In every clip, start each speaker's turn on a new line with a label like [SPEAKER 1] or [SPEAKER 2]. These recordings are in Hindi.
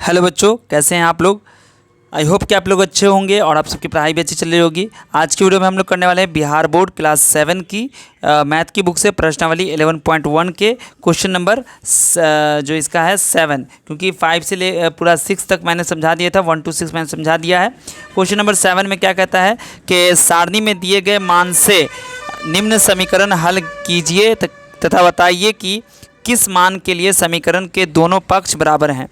[SPEAKER 1] हेलो बच्चों, कैसे हैं आप लोग। आई होप कि आप लोग अच्छे होंगे और आप सबकी पढ़ाई भी अच्छी चल रही होगी। आज की वीडियो में हम लोग करने वाले हैं बिहार बोर्ड क्लास 7 की मैथ की बुक से प्रश्नावली 11.1 के क्वेश्चन नंबर जो इसका है 7, क्योंकि 5 से ले पूरा 6 तक मैंने समझा दिया था, 1 to 6 मैंने समझा दिया है। क्वेश्चन नंबर 7 में क्या कहता है कि सारणी में दिए गए मान से निम्न समीकरण हल कीजिए तथा बताइए कि किस मान के लिए समीकरण के दोनों पक्ष बराबर हैं।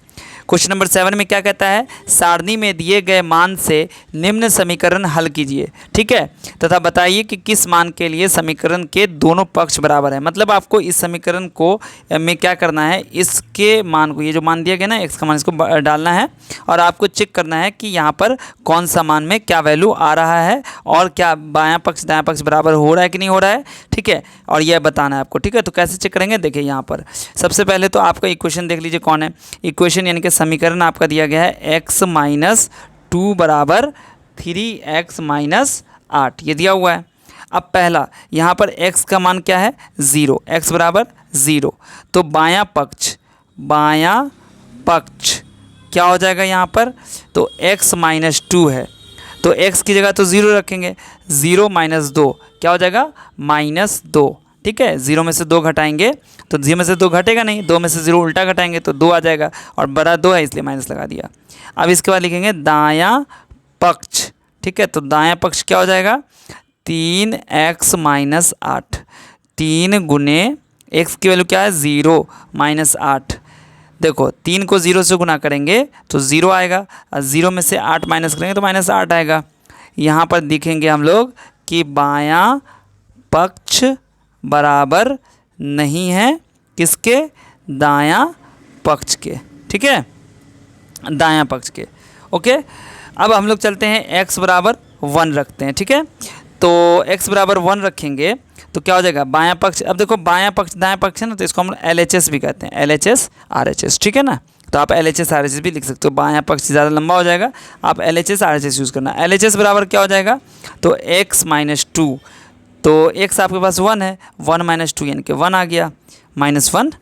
[SPEAKER 1] क्वेश्चन नंबर 7 में क्या कहता है, सारणी में दिए गए मान से निम्न समीकरण हल कीजिए, ठीक है, तथा बताइए कि किस मान के लिए समीकरण के दोनों पक्ष बराबर है। मतलब आपको इस समीकरण को में क्या करना है, इसके मान को, ये जो मान दिया गया ना x का मान, इसको डालना है और आपको चेक करना है कि यहाँ पर कौन सा मान में क्या वैल्यू आ रहा है और क्या बायां पक्ष दायां पक्ष बराबर हो रहा है कि नहीं हो रहा है, ठीक है, और यह बताना है आपको, ठीक है। तो कैसे चेक करेंगे, देखिए यहाँ पर सबसे पहले तो आपका इक्वेशन देख लीजिए कौन है। इक्वेशन यानी कि समीकरण आपका दिया गया है x-2 बराबर 3x - 8, ये दिया हुआ है। अब पहला यहाँ पर x का मान क्या है, 0, x बराबर 0, तो बायां पक्ष क्या हो जाएगा यहाँ पर, तो x-2 है, तो x की जगह तो 0 रखेंगे, 0 - 2 क्या हो जाएगा, -2, ठीक है। 0 में से 2 घटाएंगे तो 0 में से 2 घटेगा नहीं, 2 में से 0 उल्टा घटाएंगे तो 2 आ जाएगा, और बड़ा 2 है इसलिए माइनस लगा दिया। अब इसके बाद लिखेंगे दायां पक्ष, ठीक है, तो दायां पक्ष क्या हो जाएगा, 3x - 8, 3 गुने x की वैल्यू क्या है, 0 - 8। देखो 3 को 0 से गुना करेंगे तो 0 आएगा, और 0 में से 8 माइनस करेंगे तो -8 आएगा। यहाँ पर देखेंगे हम लोग कि बायां पक्ष बराबर नहीं है किसके, दायां पक्ष के, ठीक है, दायां पक्ष के, ओके। अब हम लोग चलते हैं x बराबर 1 रखते हैं, ठीक है। तो x बराबर 1 रखेंगे तो क्या हो जाएगा, बायां पक्ष, अब देखो बायां पक्ष दायां पक्ष है ना, तो इसको हम LHS भी कहते हैं, LHS RHS, ठीक है ना। तो आप LHS RHS भी लिख सकते हो, बायां पक्ष ज़्यादा लंबा हो जाएगा, आप LHS RHS यूज़ करना। LHS बराबर क्या हो जाएगा, तो x - 2, तो x आपके पास 1 है, 1 - 2 यानी कि 1 आ गया, -1,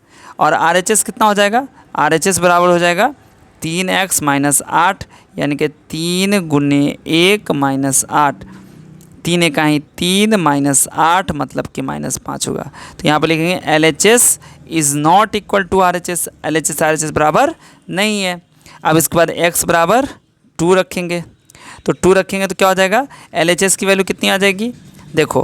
[SPEAKER 1] और RHS कितना हो जाएगा, RHS बराबर हो जाएगा 3x - 8 यानी कि 3 गुने 1 - 8, 3 एका ही 3 -8 मतलब कि -5 होगा। तो यहाँ पर लिखेंगे LHS is not equal to RHS, LHS RHS बराबर नहीं है। अब इसके बाद x बराबर 2 रखेंगे, तो 2 रखेंगे तो क्या हो जाएगा, LHS की वैल्यू कितनी आ जाएगी, देखो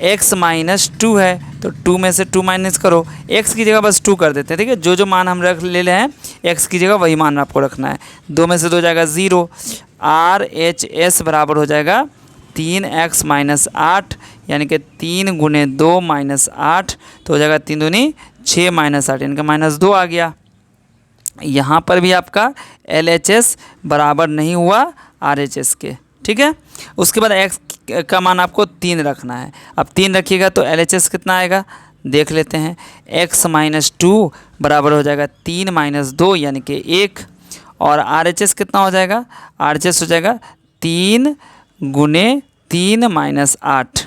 [SPEAKER 1] x - 2 है तो 2 में से 2 माइनस करो, x की जगह बस 2 कर देते हैं, ठीक है। जो मान हम ले रहे हैं x की जगह वही मान आपको रखना है। 2 में से 2 जाएगा 0, RHS बराबर हो जाएगा 3x - 8 यानी कि 3 गुने 2 - 8, तो हो जाएगा 3 दूनी 6 - 8 यानी कि -2 आ गया। यहाँ पर भी आपका LHS बराबर नहीं हुआ RHS के, ठीक है। उसके बाद x का मान आपको 3 रखना है। अब 3 रखिएगा तो LHS कितना आएगा, देख लेते हैं। x - 2 बराबर हो जाएगा 3 - 2 यानी कि 1, और RHS कितना हो जाएगा, RHS हो जाएगा 3 गुने 3 - 8,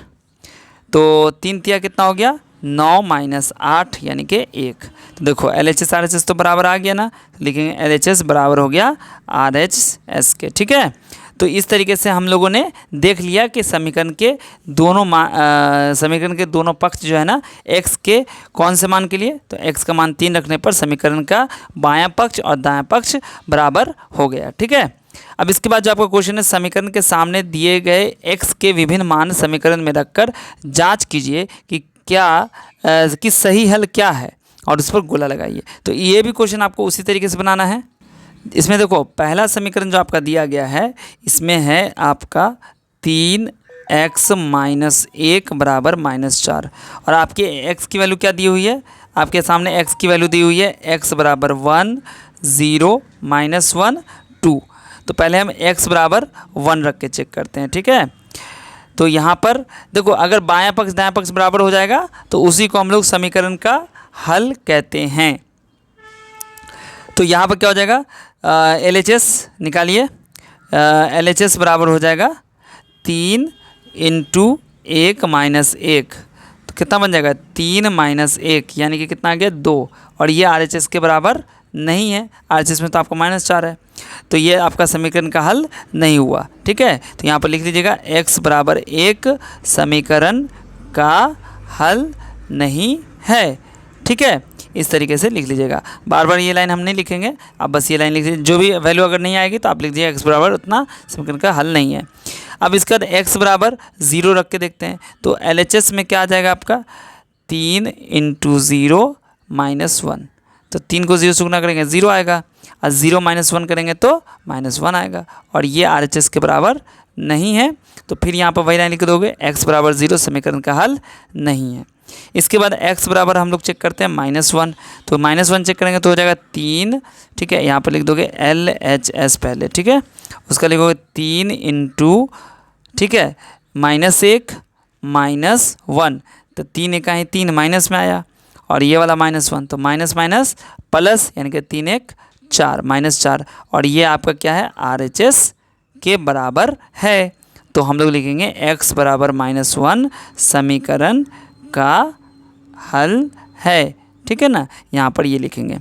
[SPEAKER 1] तो 3 तिया कितना हो गया, 9 - 8 यानी कि 1। तो देखो LHS RHS तो बराबर आ गया ना, लिखेंगे LHS बराबर हो गया RHS के, ठीक है। तो इस तरीके से हम लोगों ने देख लिया कि समीकरण के दोनों पक्ष जो है ना, x के कौन से मान के लिए, तो x का मान 3 रखने पर समीकरण का बायां पक्ष और दायां पक्ष बराबर हो गया, ठीक है। अब इसके बाद जो आपका क्वेश्चन है, समीकरण के सामने दिए गए x के विभिन्न मान समीकरण में रखकर जांच कीजिए कि सही हल क्या है और उस पर गोला लगाइए। तो ये भी क्वेश्चन आपको उसी तरीके से बनाना है। इसमें देखो पहला समीकरण जो आपका दिया गया है, इसमें है आपका 3x - 1 बराबर -4, और आपके x की वैल्यू क्या दी हुई है, आपके सामने x की वैल्यू दी हुई है x बराबर 1 0 -1 2। तो पहले हम x बराबर 1 रख के चेक करते हैं, ठीक है। तो यहाँ पर देखो अगर बायां पक्ष दायां पक्ष बराबर हो जाएगा तो उसी को हम लोग समीकरण का हल कहते हैं। तो यहाँ पर क्या हो जाएगा, LHS निकालिए, LHS बराबर हो जाएगा 3 × 1 - 1, तो कितना बन जाएगा, 3 - 1 यानी कि कितना आ गया, 2, और ये RHS के बराबर नहीं है, RHS में तो आपका -4 है, तो ये आपका समीकरण का हल नहीं हुआ। ठीक है, तो यहाँ पर लिख लीजिएगा x बराबर 1 समीकरण का हल नहीं है। ठीक है, इस तरीके से लिख लीजिएगा। बार बार ये लाइन हम नहीं लिखेंगे, आप बस ये लाइन लिख लीजिए। जो भी वैल्यू अगर नहीं आएगी तो आप लिख दीजिए x बराबर उतना समीकरण का हल नहीं है। अब इसके बाद x बराबर 0 रख के देखते हैं, तो LHS में क्या आ जाएगा आपका 3 × 0 - 1, तो 3 को 0 से गुना करेंगे 0 आएगा, और 0 - 1 करेंगे तो -1 आएगा, और ये RHS के बराबर नहीं है। तो फिर यहाँ पर वही लाइन लिख दोगे, x बराबर 0 समीकरण का हल नहीं है। इसके बाद x बराबर हम लोग चेक करते हैं -1, तो -1 चेक करेंगे तो हो जाएगा 3। ठीक है, यहाँ पर लिख दोगे LHS पहले। ठीक है, उसका लिखोगे 3 × ठीक है -1 - 1, तो 3 × 3 माइनस में आया, और ये वाला -1 तो माइनस माइनस प्लस, यानी कि 3 × 4 -4, और ये आपका क्या है RHS के बराबर है। तो हम लोग लिखेंगे x बराबर -1 समीकरण का हल है। ठीक है ना, यहाँ पर ये लिखेंगे।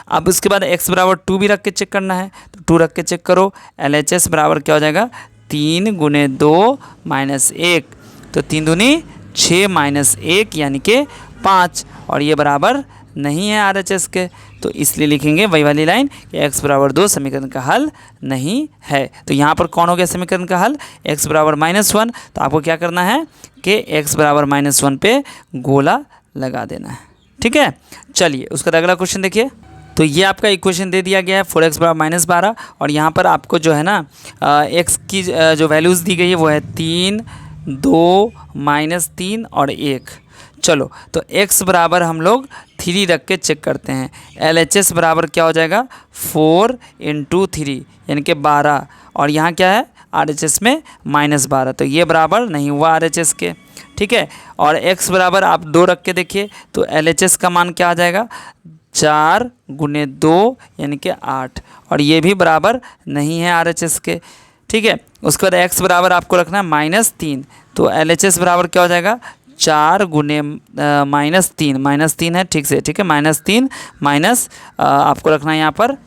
[SPEAKER 1] अब उसके बाद x बराबर 2 भी रख के चेक करना है, तो 2 रख के चेक करो। LHS बराबर क्या हो जाएगा 3 × 2 - 1, तो 3 दूनी 6 - 1 यानी कि 5, और ये बराबर नहीं है RHS के, तो इसलिए लिखेंगे वही वाली लाइन कि x बराबर 2 समीकरण का हल नहीं है। तो यहाँ पर कौन हो गया समीकरण का हल, x बराबर -1, तो आपको क्या करना है कि x बराबर -1 पे गोला लगा देना है। ठीक है, चलिए उसका अगला क्वेश्चन देखिए। तो ये आपका इक्वेशन दे दिया गया है 4x बराबर -12, और यहाँ पर आपको जो है ना x की जो वैल्यूज़ दी गई है वो है 3, 2, -3 और 1। चलो, तो x बराबर हम लोग 3 रख के चेक करते हैं। LHS बराबर क्या हो जाएगा 4 × 3 यानी कि 12, और यहाँ क्या है RHS में -12, तो ये बराबर नहीं हुआ RHS के। ठीक है, और x बराबर आप 2 रख के देखिए, तो LHS का मान क्या आ जाएगा 4 × 2 यानी कि 8, और ये भी बराबर नहीं है RHS के। ठीक है, उसके बाद x बराबर आपको रखना है -3, तो LHS बराबर क्या हो जाएगा 4 × -3 है ठीक से। ठीक है, -3 माइनस आपको रखना है यहाँ पर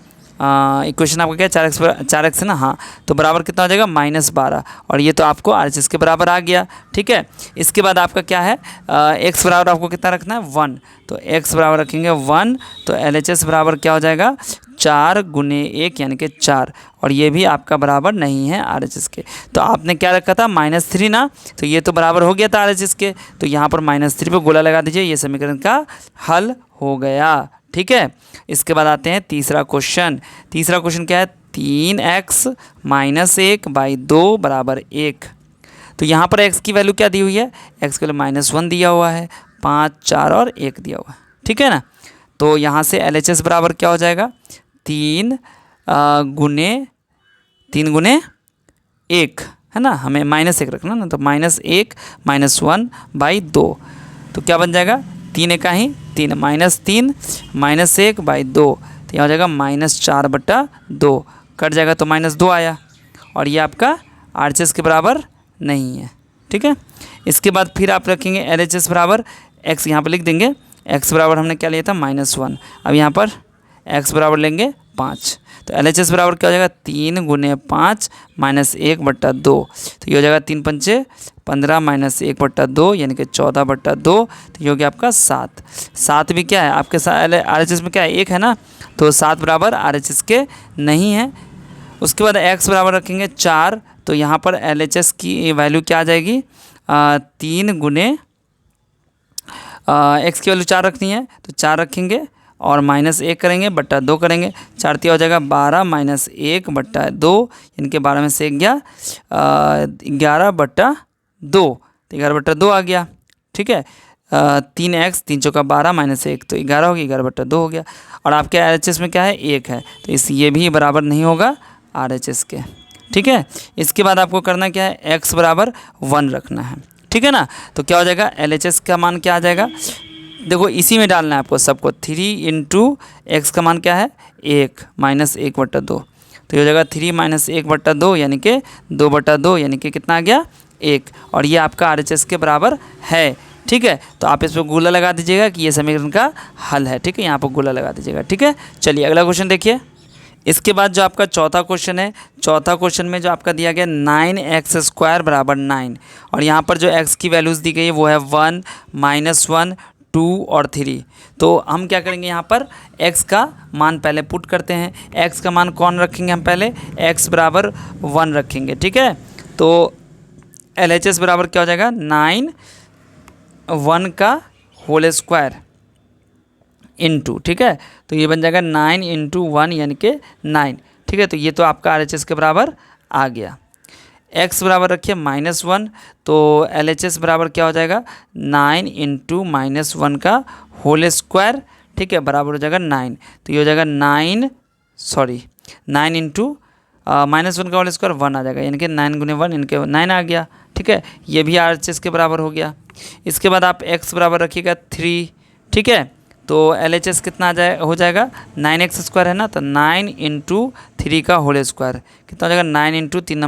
[SPEAKER 1] इक्वेशन आपका क्या है 4x है ना, हाँ, तो बराबर कितना हो जाएगा -12, और ये तो आपको RHS के बराबर आ गया। ठीक है, इसके बाद आपका क्या है x बराबर आपको कितना रखना है 1, तो x बराबर रखेंगे 1, तो LHS बराबर क्या हो जाएगा 4 × 1 यानी कि 4, और ये भी आपका बराबर नहीं है RHS के। तो आपने क्या रखा था -3 ना, तो ये तो बराबर हो गया था RHS के, तो यहाँ पर -3 पे गोला लगा दीजिए, ये समीकरण का हल हो गया। ठीक है, इसके बाद आते हैं तीसरा क्वेश्चन। तीसरा क्वेश्चन क्या है 3x - 1/2 बराबर 1। तो यहाँ पर x की वैल्यू क्या दी हुई है, x के लिए -1 दिया हुआ है, 5, 4 और 1 दिया हुआ है। ठीक है ना, तो यहाँ से LHS बराबर क्या हो जाएगा 3 × 1 है ना, हमें -1 रखना ना, तो -1 - 1/2, तो क्या बन जाएगा 3 × 3 -3 -1/2, तो यह हो जाएगा -4/2, कट जाएगा तो -2 आया, और ये आपका RHS के बराबर नहीं है। ठीक है, इसके बाद फिर आप रखेंगे LHS बराबर x, यहाँ पर लिख देंगे x बराबर हमने क्या लिया था -1, अब यहाँ पर x बराबर लेंगे 5, तो LHS बराबर क्या हो जाएगा 3 × 5 -1/2, तो ये हो जाएगा 3 × 5 15 -1/2 यानी कि 14/2, तो ये हो गया आपका 7। 7 भी क्या है आपके RHS में क्या है 1 है ना, तो 7 बराबर RHS के नहीं है। उसके बाद x बराबर रखेंगे 4, तो यहाँ पर LHS की वैल्यू क्या आ जाएगी 3 × x की वैल्यू 4 रखनी है, तो 4 रखेंगे और -1 करेंगे बट्टा 2 करेंगे, 4 तिया हो जाएगा 12 -1/2 यानी कि 12 में से 1 गया 11/2, तो 11/2 आ गया। ठीक है, 3x 3 चौका 12 -1 तो 11 हो गया, 11/2 हो गया, और आपके RHS में क्या है 1 है, तो ये भी बराबर नहीं होगा RHS के। ठीक है, इसके बाद आपको करना क्या है x बराबर 1 रखना है। ठीक है ना, तो क्या हो जाएगा LHS का मान क्या आ जाएगा, देखो इसी में डालना है आपको सबको, 3 × x का मान क्या है 1 -1/2, तो ये हो जाएगा 3 -1/2 यानी कि 2/2 यानी कि कितना आ गया 1, और ये आपका RHS के बराबर है। ठीक है। तो आप इस पर गोला लगा दीजिएगा कि ये समीकरण का हल है, ठीक है, यहाँ पर गोला लगा दीजिएगा, ठीक है। चलिए अगला क्वेश्चन देखिए। इसके बाद जो आपका चौथा क्वेश्चन है, चौथा क्वेश्चन में जो आपका दिया गया 9x² बराबर 9, और यहाँ पर जो x की वैल्यूज़ दी गई है वो है 1, -1, 2 और 3। तो हम क्या करेंगे, यहाँ पर x का मान पहले पुट करते हैं। x का मान कौन रखेंगे हम पहले, x बराबर 1 रखेंगे, ठीक है। तो LHS बराबर क्या हो जाएगा, 9 1 का होल स्क्वायर इंटू, ठीक है। तो ये बन जाएगा 9 × 1 यानी कि 9, ठीक है। तो ये तो आपका RHS के बराबर आ गया। x बराबर रखिए -1, तो LHS बराबर क्या हो जाएगा, 9 × -1 का होल स्क्वायर, ठीक है, बराबर हो जाएगा 9। तो ये हो जाएगा 9 × -1 का होल स्क्वायर 1 आ जाएगा, यानी कि 9 × 1 यानी कि 9 आ गया, ठीक है। ये भी RHS के बराबर हो गया। इसके बाद आप x बराबर रखिएगा 3, ठीक है। तो LHS कितना हो जाएगा, 9x² है ना, तो 9 × 3 का होल स्क्वायर कितना हो जाएगा, 9 × 3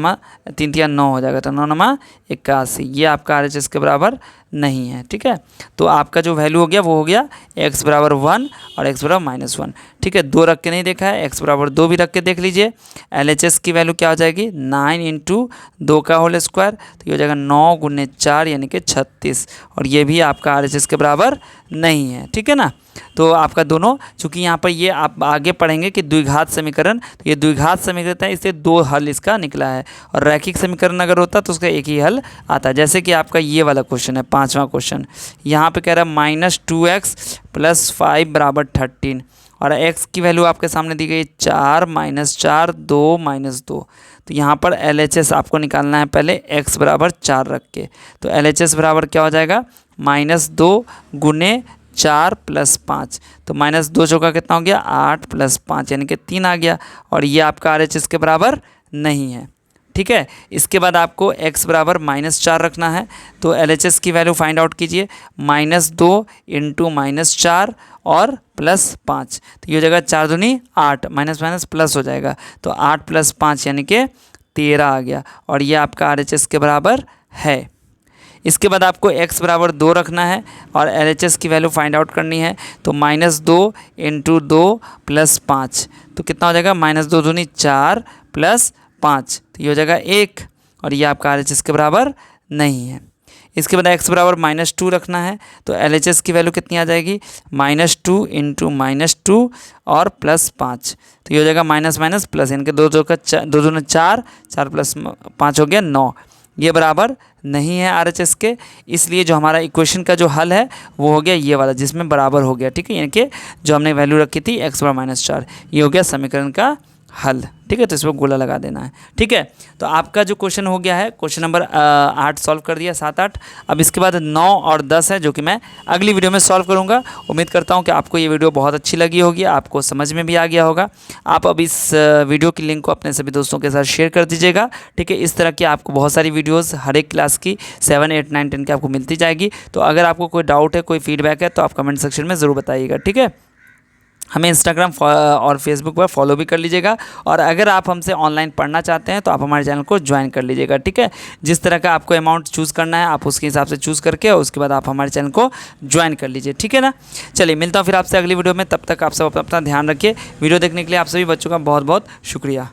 [SPEAKER 1] 3 9 हो जाएगा, तो 9 9 81। ये आपका RHS के बराबर नहीं है, ठीक है। तो आपका जो वैल्यू हो गया वो हो गया x बराबर 1 और x बराबर -1, ठीक है। 2 रख के नहीं देखा है, x बराबर 2 भी रख के देख लीजिए। LHS की वैल्यू क्या हो जाएगी, 9 × 2 का होल स्क्वायर, तो ये हो जाएगा 9 × 4 यानी कि 36, और ये भी आपका RHS के बराबर नहीं है, ठीक है ना। तो आपका दोनों, चूँकि यहाँ पर ये आप आगे पढ़ेंगे कि द्विघात समीकरण, तो ये द्विघात समीकरण है, इससे 2 हल इसका निकला है, और रैखिक समीकरण अगर होता तो उसका एक ही हल आता। जैसे कि आपका ये वाला क्वेश्चन है, 5वां क्वेश्चन, यहाँ पे कह रहा है -2x + 5 बराबर 13, और x की वैल्यू आपके सामने दी गई 4 -4 2 -2। तो यहाँ पर LHS आपको निकालना है पहले x बराबर 4 रख के। तो LHS बराबर क्या हो जाएगा, -2 × 4 + 5, तो -2 चौका कितना हो गया, 8 + 5 यानी कि 3 आ गया, और ये आपका RHS के बराबर नहीं है, ठीक है। इसके बाद आपको x बराबर -4 रखना है। तो LHS की वैल्यू फाइंड आउट कीजिए, -2 × -4 और +5, तो ये हो जाएगा 4 दूनी 8, माइनस प्लस हो जाएगा, तो 8 + 5 यानी कि 13 आ गया, और ये आपका RHS के बराबर है। इसके बाद आपको x बराबर 2 रखना है और LHS की वैल्यू फाइंड आउट करनी है। तो -2 × 2 + 5, तो कितना हो जाएगा, -2 दूनी 4 + 5, तो ये हो जाएगा 1, और ये आपका RHS के बराबर नहीं है। इसके बाद x बराबर -2 रखना है। तो LHS की वैल्यू कितनी आ जाएगी, -2 × -2 और +5, तो ये हो जाएगा माइनस प्लस, यानी कि 2 2 दूनी 4, 4 + 5 हो गया 9। ये बराबर नहीं है RHS के, इसलिए जो हमारा इक्वेशन का जो हल है वो हो गया ये वाला, जिसमें बराबर हो गया, ठीक है। यानी कि जो हमने वैल्यू रखी थी x बराबर -4, ये हो गया समीकरण का हल, ठीक है। तो इसमें गोला लगा देना है, ठीक है। तो आपका जो क्वेश्चन हो गया है, क्वेश्चन नंबर 8 सॉल्व कर दिया, 7 8। अब इसके बाद 9 और 10 है, जो कि मैं अगली वीडियो में सॉल्व करूंगा। उम्मीद करता हूं कि आपको ये वीडियो बहुत अच्छी लगी होगी, आपको समझ में भी आ गया होगा। आप अब इस वीडियो की लिंक को अपने सभी दोस्तों के साथ शेयर कर दीजिएगा, ठीक है। इस तरह की आपको बहुत सारी वीडियोज़ हर एक क्लास की 7 8 9 10 की आपको मिलती जाएगी। तो अगर आपको कोई डाउट है, कोई फीडबैक है, तो आप कमेंट सेक्शन में ज़रूर बताइएगा, ठीक है। हमें इंस्टाग्राम और फेसबुक पर फॉलो भी कर लीजिएगा, और अगर आप हमसे ऑनलाइन पढ़ना चाहते हैं तो आप हमारे चैनल को ज्वाइन कर लीजिएगा, ठीक है। जिस तरह का आपको अमाउंट चूज़ करना है आप उसके हिसाब से चूज़ करके, और उसके बाद आप हमारे चैनल को ज्वाइन कर लीजिए, ठीक है ना। चलिए मिलता हूँ फिर आपसे अगली वीडियो में, तब तक आप सब अपना ध्यान रखिए। वीडियो देखने के लिए आप सभी बच्चों का बहुत बहुत शुक्रिया।